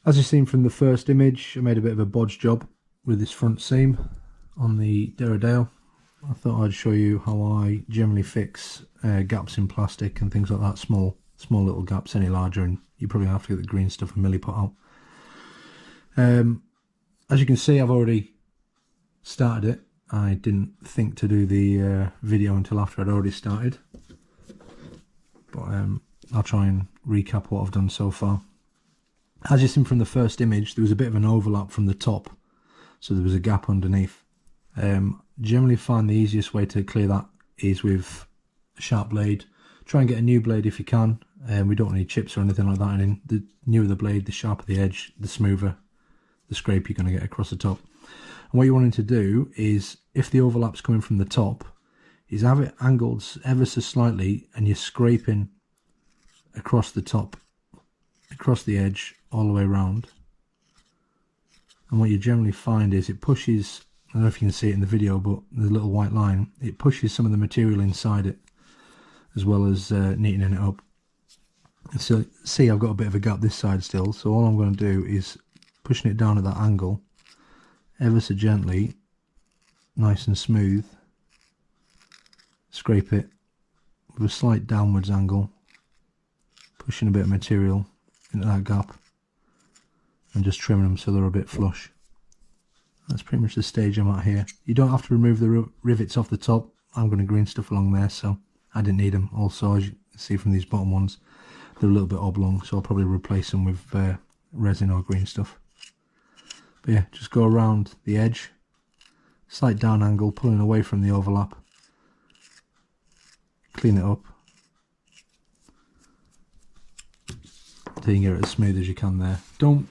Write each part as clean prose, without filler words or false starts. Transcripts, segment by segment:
As you've seen from the first image, I made a bit of a bodge job with this front seam on the Deredale. I thought I'd show you how I generally fix gaps in plastic and things like that, small little gaps. Any larger and you probably have to get the green stuff and Milliput out. As you can see, I've already started it. I didn't think to do the video until after I'd already started, but I'll try and recap what I've done so far. As you've seen from the first image, there was a bit of an overlap from the top, so there was a gap underneath. Generally find the easiest way to clear that is with a sharp blade. Try and get a new blade if you can. We don't want any chips or anything like that, and the newer the blade, the sharper the edge, the smoother the scrape you're going to get across the top. And what you're wanting to do is, if the overlap's coming from the top, is have it angled ever so slightly and you're scraping across the top, across the edge, all the way around. And what you generally find is it pushes, I don't know if you can see it in the video, but the little white line, it pushes some of the material inside it, as well as neatening it up. So see, I've got a bit of a gap this side still, so all I'm going to do is pushing it down at that angle, ever so gently, nice and smooth, scrape it with a slight downwards angle, pushing a bit of material into that gap, and just trimming them so they're a bit flush. That's pretty much the stage I'm at here. You don't have to remove the rivets off the top. I'm going to green stuff along there, so I didn't need them. Also, as you can see from these bottom ones, they're a little bit oblong, so I'll probably replace them with resin or green stuff. But yeah, just go around the edge, slight down angle, pulling away from the overlap, clean it up so you can get it as smooth as you can there. Don't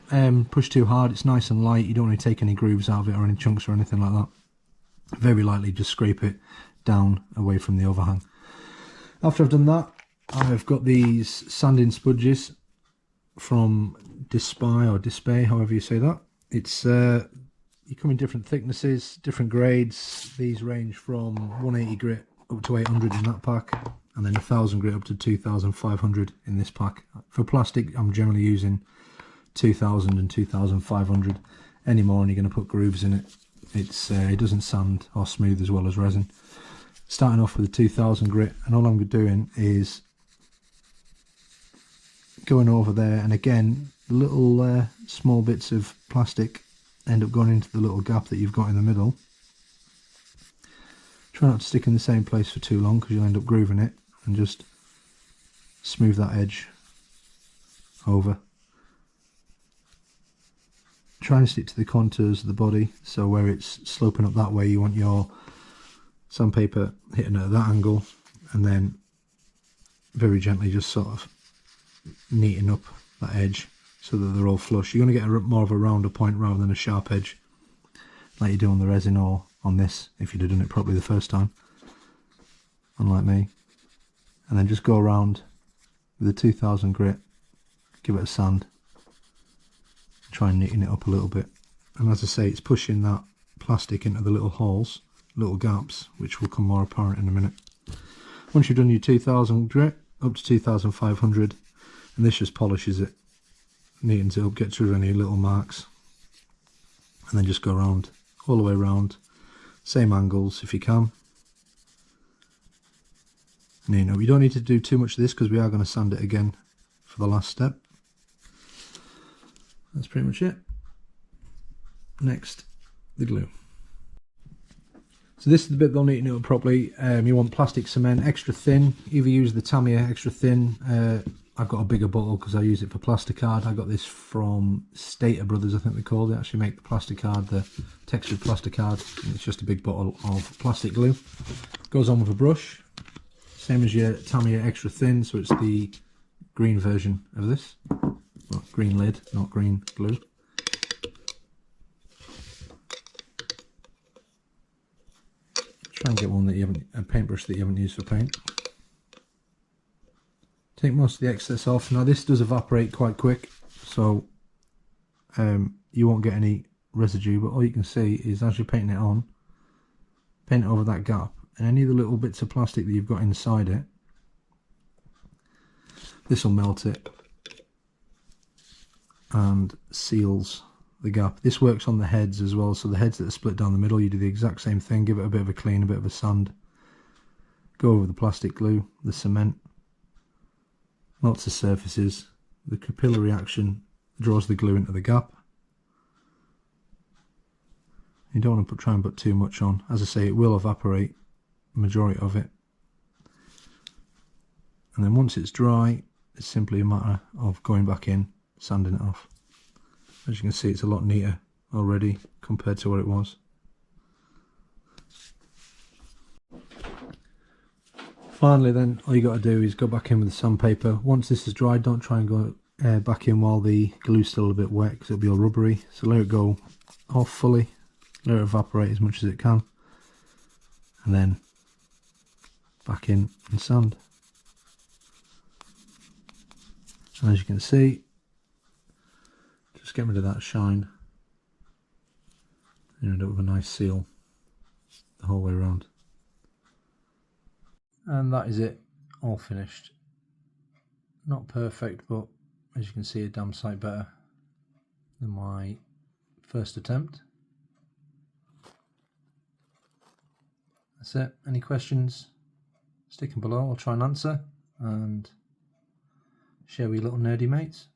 push too hard, it's nice and light. You don't want to take any grooves out of it or any chunks or anything like that. Very lightly just scrape it down away from the overhang. After I've done that, I've got these sanding spudges from Dispay, however you say that. It's you come in different thicknesses, different grades. These range from 180 grit up to 800 in that pack, and then 1000 grit up to 2500 in this pack. For plastic, I'm generally using 2000 and 2500. Any more and you're going to put grooves in it, it doesn't sand or smooth as well as resin. Starting off with a 2000 grit, and all I'm doing is going over there, and again, little small bits of plastic end up going into the little gap that you've got in the middle. Try not to stick in the same place for too long because you'll end up grooving it, and just smooth that edge over. Try and stick to the contours of the body, so where it's sloping up that way you want your sandpaper hitting at that angle, and then very gently just sort of neaten up that edge so that they're all flush. You're going to get more of a rounder point rather than a sharp edge like you do on the resin or on this if you'd have done it properly the first time, unlike me. And then just go around with a 2000 grit, give it a sand, try and neaten it up a little bit. And as I say, it's pushing that plastic into the little holes, little gaps, which will come more apparent in a minute. Once you've done your 2000 grit up to 2500, and this just polishes it, neatens it up, gets rid of any little marks, and then just go around, all the way around, same angles if you can. And you know, you don't need to do too much of this because we are going to sand it again for the last step. That's pretty much it. Next, the glue. So this is the bit they'll neaten it up properly. You want plastic cement, extra thin. Either use the Tamiya extra thin. I've got a bigger bottle because I use it for Plasticard. I got this from Stater Brothers, I think they call it. They actually make the Plasticard, the textured Plasticard. It's just a big bottle of plastic glue. Goes on with a brush. Same as your Tamiya extra thin, so it's the green version of this. Well, green lid, not green glue. Try and get one that you haven't, a paintbrush that you haven't used for paint. Take most of the excess off. Now this does evaporate quite quick, so you won't get any residue, but all you can see is as you're painting it on, paint it over that gap, and any of the little bits of plastic that you've got inside it, this will melt it. and seals the gap. This works on the heads as well, so the heads that are split down the middle, you do the exact same thing, give it a bit of a clean, a bit of a sand, go over the plastic glue, the cement, lots of surfaces. The capillary action draws the glue into the gap. You don't want to try and put too much on. As I say, it will evaporate, the majority of it. And then once it's dry, it's simply a matter of going back in, sanding it off. As you can see, it's a lot neater already compared to what it was. Finally then, all you got to do is go back in with the sandpaper. Once this is dried, don't try and go back in while the glue's still a bit wet, because it'll be all rubbery. So let it go off fully, let it evaporate as much as it can, and then back in and sand. And as you can see, just get rid of that shine. You end up with a nice seal the whole way around. And that is it, all finished. Not perfect, but as you can see, a damn sight better than my first attempt. That's it. Any questions, stick them below, I'll try and answer, and share with your little nerdy mates.